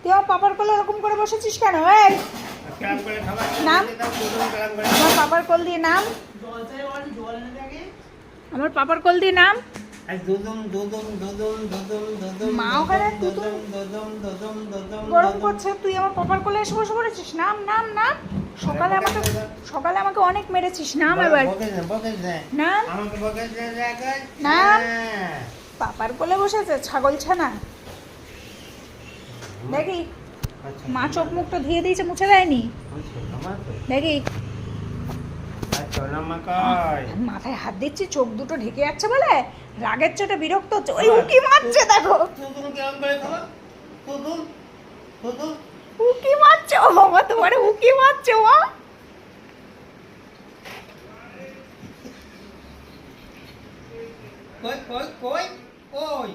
তুই আমার পাপার কোলে এরকম করে বসেছিস কেন? এই নাম, আমার পাপার কোল দিয়ে নাম, আমার পাপার কোল দিয়ে নাম। মা ওখানে গরম করছে, তুই আমার পাপার কোলে এসে বসে পড়েছিস। নাম নাম নাম। সকালে আমাকে অনেক মেরেছিস। নাম এবার নাম নাম। পাপার কোলে বসেছে ছাগল ছানা। দেখি মা চোখ মুখটা ধুয়ে দিয়েছে, মুছে দেয়নি। দেখি মাথায় হাত দিচ্ছি, চোখ দুটো ঢেকে যাচ্ছে বলে রাগের চোটে বিরক্ত হচ্ছে। ওই উকি মারছে, দেখো উকি মারছে। ও বাবা, তোমার উকি মারছে মা। কই কই কই কই